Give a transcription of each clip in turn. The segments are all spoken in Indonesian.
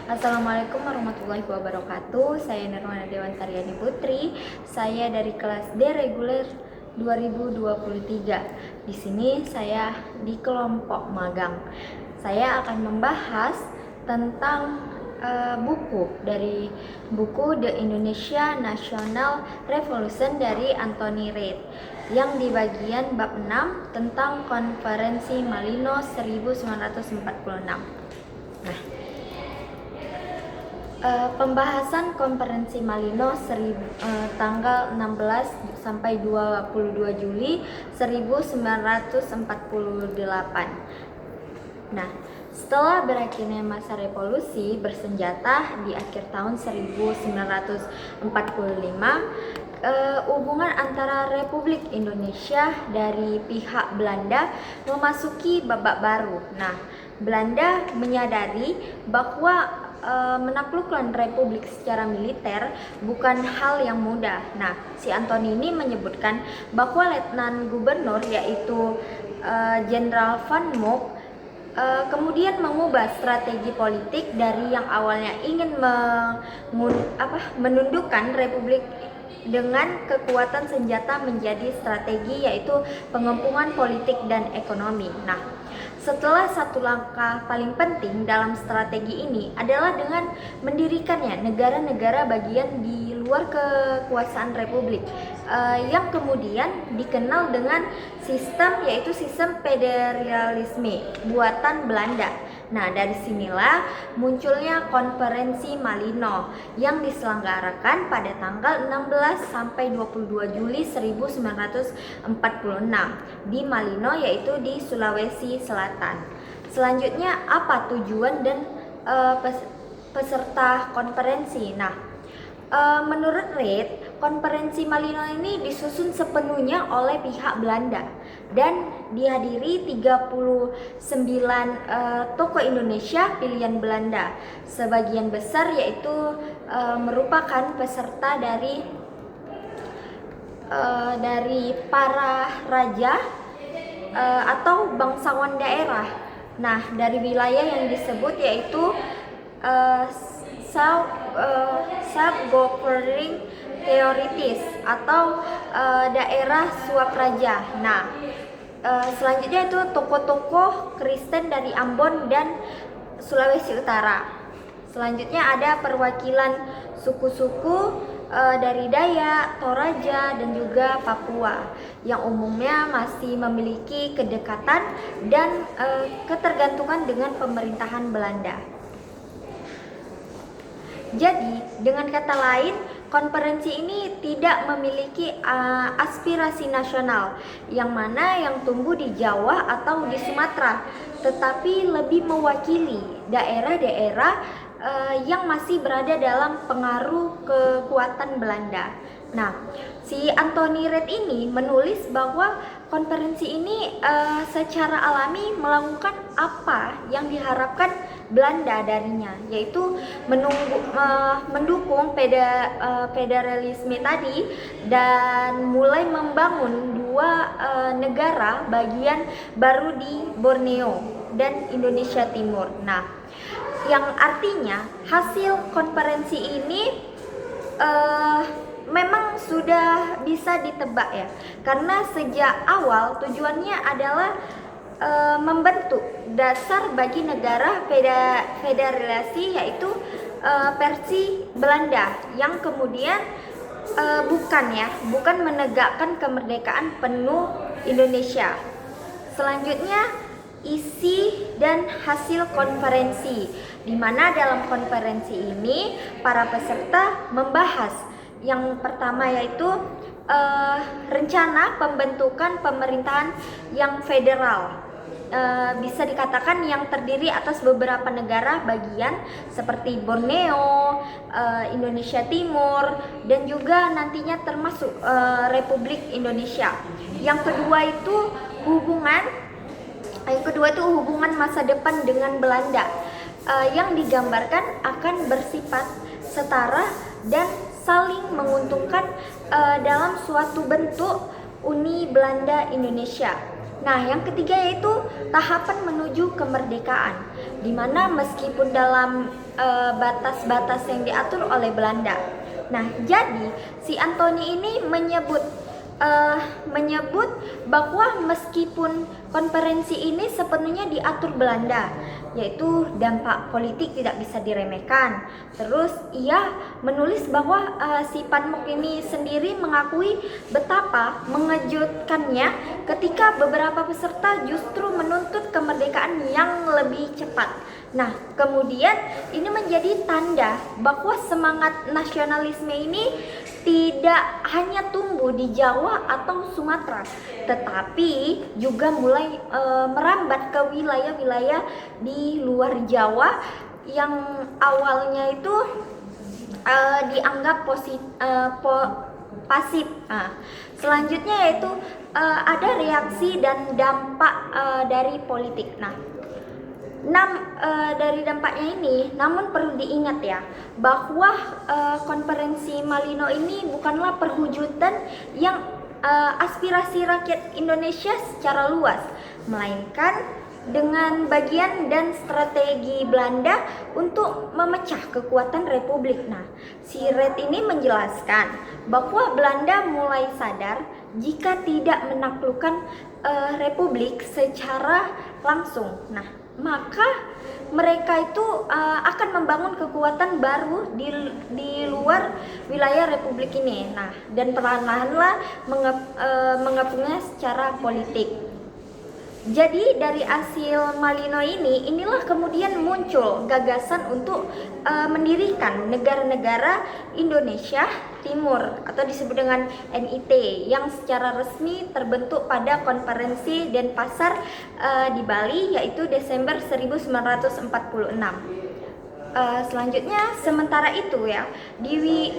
Assalamualaikum warahmatullahi wabarakatuh. Saya Nirwana Dewantariani Putri. Saya dari kelas D reguler 2023. Di sini saya di kelompok magang. Saya akan membahas tentang buku dari buku The Indonesia National Revolution dari Anthony Reid yang di bagian bab 6 tentang Konferensi Malino 1946. Nah, pembahasan Konferensi Malino tanggal 16 sampai 22 Juli 1948. Nah, setelah berakhirnya masa revolusi bersenjata di akhir tahun 1945, hubungan antara Republik Indonesia dari pihak Belanda memasuki babak baru. Nah, Belanda menyadari bahwa menaklukkan republik secara militer bukan hal yang mudah. Nah, si Anthony ini menyebutkan bahwa Letnan Gubernur yaitu Jenderal Van Mook kemudian mengubah strategi politik dari yang awalnya ingin menundukkan republik dengan kekuatan senjata menjadi strategi yaitu pengempungan politik dan ekonomi. Nah, setelah satu langkah paling penting dalam strategi ini adalah dengan mendirikannya negara-negara bagian di luar kekuasaan republik yang kemudian dikenal dengan sistem yaitu sistem federalisme buatan Belanda. Nah, dari sinilah munculnya Konferensi Malino yang diselenggarakan pada tanggal 16 sampai 22 Juli 1946 di Malino yaitu di Sulawesi Selatan. Selanjutnya apa tujuan dan peserta konferensi? Nah, menurut Reid, Konferensi Malino ini disusun sepenuhnya oleh pihak Belanda dan dihadiri 39 tokoh Indonesia pilihan Belanda. Sebagian besar yaitu merupakan peserta dari para raja atau bangsawan daerah. Nah, dari wilayah yang disebut yaitu self-governing territories atau daerah swapraja. Nah, selanjutnya itu tokoh-tokoh Kristen dari Ambon dan Sulawesi Utara. Selanjutnya ada perwakilan suku-suku dari Dayak, Toraja, dan juga Papua yang umumnya masih memiliki kedekatan dan ketergantungan dengan pemerintahan Belanda. Jadi, dengan kata lain, konferensi ini tidak memiliki aspirasi nasional yang mana yang tumbuh di Jawa atau di Sumatera, tetapi lebih mewakili daerah-daerah yang masih berada dalam pengaruh kekuatan Belanda. Nah, si Anthony Reid ini menulis bahwa konferensi ini secara alami melakukan apa yang diharapkan Belanda darinya, yaitu mendukung federalisme tadi dan mulai membangun dua negara bagian baru di Borneo dan Indonesia Timur. Nah, yang artinya hasil konferensi ini memang sudah bisa ditebak ya, karena sejak awal tujuannya adalah membentuk dasar bagi negara federasi yaitu versi Belanda yang kemudian bukan menegakkan kemerdekaan penuh Indonesia. Selanjutnya isi dan hasil konferensi, di mana dalam konferensi ini para peserta membahas yang pertama yaitu rencana pembentukan pemerintahan yang federal. Bisa dikatakan yang terdiri atas beberapa negara bagian seperti Borneo, Indonesia Timur, dan juga nantinya termasuk Republik Indonesia. Yang kedua itu hubungan masa depan dengan Belanda yang digambarkan akan bersifat setara dan saling menguntungkan dalam suatu bentuk Uni Belanda Indonesia. Nah, yang ketiga yaitu tahapan menuju kemerdekaan, dimana meskipun dalam batas-batas yang diatur oleh Belanda. Nah, jadi si Anthony ini menyebut bahwa meskipun konferensi ini sepenuhnya diatur Belanda, yaitu dampak politik tidak bisa diremehkan. Terus ia menulis bahwa si Pan Mok ini sendiri mengakui betapa mengejutkannya ketika beberapa peserta justru menuntut kemerdekaan yang lebih cepat. Nah, kemudian ini menjadi tanda bahwa semangat nasionalisme ini tidak hanya tumbuh di Jawa atau Sumatera, tetapi juga mulai merambat ke wilayah-wilayah di luar Jawa yang awalnya itu dianggap pasif. Selanjutnya yaitu ada reaksi dan dampak dari politik. Dari dampaknya ini, namun perlu diingat ya, bahwa konferensi Malino ini bukanlah perwujudan yang aspirasi rakyat Indonesia secara luas, melainkan dengan bagian dan strategi Belanda untuk memecah kekuatan Republik. Nah, si Red ini menjelaskan bahwa Belanda mulai sadar jika tidak menaklukkan Republik secara langsung. Nah, maka mereka itu akan membangun kekuatan baru di luar wilayah Republik ini. Nah, dan perlahan-lahanlah mengepungnya secara politik. Jadi dari hasil Malino inilah kemudian muncul gagasan untuk mendirikan negara-negara Indonesia Timur atau disebut dengan NIT yang secara resmi terbentuk pada konferensi Denpasar di Bali, yaitu Desember 1946. Selanjutnya, sementara itu ya, di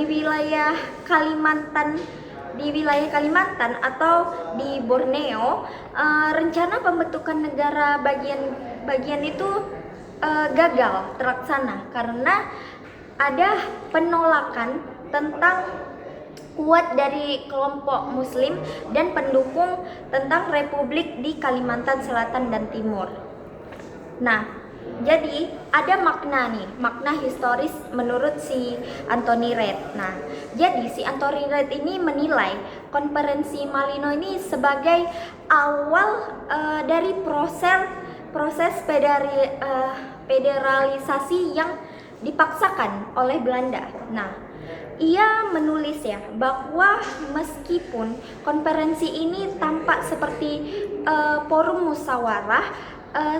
wilayah Kalimantan atau di Borneo, rencana pembentukan negara bagian itu gagal terlaksana karena ada penolakan tentang kuat dari kelompok Muslim dan pendukung tentang Republik di Kalimantan Selatan dan Timur. Nah, jadi ada makna historis menurut si Anthony Red. Nah, jadi si Anthony Red ini menilai konferensi Malino ini sebagai awal dari proses federalisasi yang dipaksakan oleh Belanda. Nah, ia menulis ya bahwa meskipun konferensi ini tampak seperti forum musyawarah,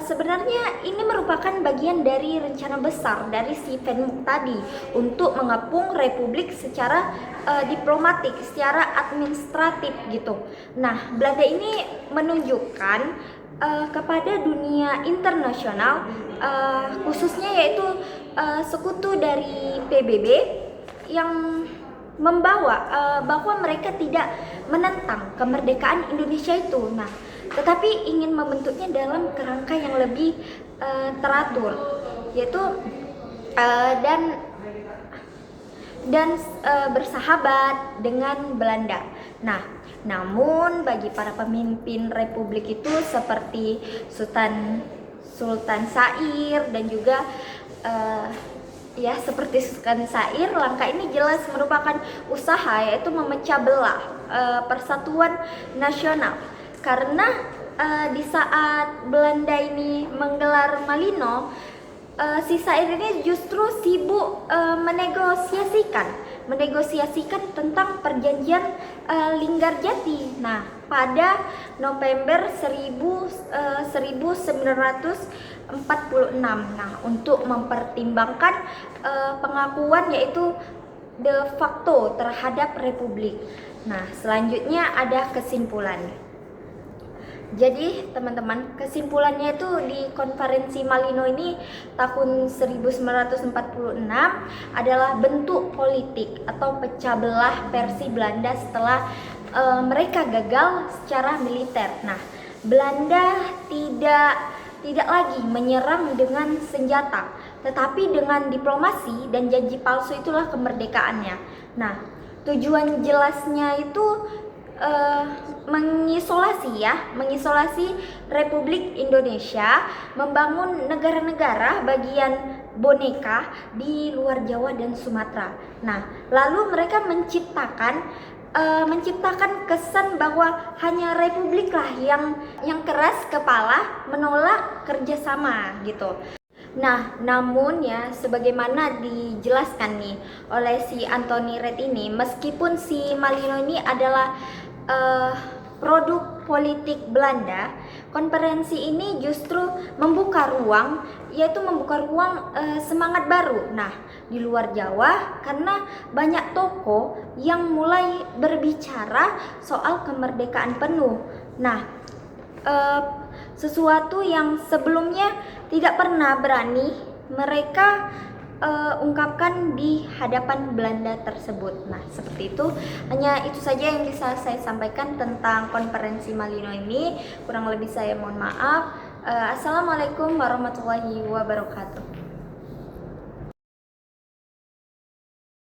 sebenarnya ini merupakan bagian dari rencana besar dari si Van Mook tadi untuk mengepung Republik secara diplomatik, secara administratif gitu. Nah, Belanda ini menunjukkan kepada dunia internasional, khususnya yaitu sekutu dari PBB yang membawa bahwa mereka tidak menentang kemerdekaan Indonesia itu. Nah, tetapi ingin membentuknya dalam kerangka yang lebih teratur, yaitu dan bersahabat dengan Belanda. Nah, namun bagi para pemimpin Republik itu seperti Sultan Sair dan juga seperti Sultan Sair, langkah ini jelas merupakan usaha yaitu memecah belah persatuan nasional. Karena di saat Belanda ini menggelar Malino, si Sair ini justru sibuk menegosiasikan tentang perjanjian Linggarjati. Nah, pada November 1946. Nah, untuk mempertimbangkan pengakuan yaitu de facto terhadap Republik. Nah, selanjutnya ada kesimpulan. Jadi teman-teman, kesimpulannya itu di konferensi Malino ini tahun 1946 adalah bentuk politik atau pecah belah versi Belanda setelah mereka gagal secara militer. Nah, Belanda tidak lagi menyerang dengan senjata, tetapi dengan diplomasi dan janji palsu itulah kemerdekaannya. Nah, tujuan jelasnya itu eh, mengisolasi Republik Indonesia, membangun negara-negara bagian boneka di luar Jawa dan Sumatera. Nah, lalu mereka menciptakan kesan bahwa hanya Republik lah yang keras kepala menolak kerjasama gitu. Nah, namun ya, sebagaimana dijelaskan nih oleh si Anthony Reid ini, meskipun si Malino ini adalah produk politik Belanda, konferensi ini justru membuka ruang semangat baru. Nah, di luar Jawa, karena banyak tokoh yang mulai berbicara soal kemerdekaan penuh. Nah, sesuatu yang sebelumnya tidak pernah berani mereka ungkapkan di hadapan Belanda tersebut. Nah, seperti itu. Hanya itu saja yang bisa saya sampaikan tentang konferensi Malino ini. Kurang lebih saya mohon maaf. Assalamualaikum warahmatullahi wabarakatuh.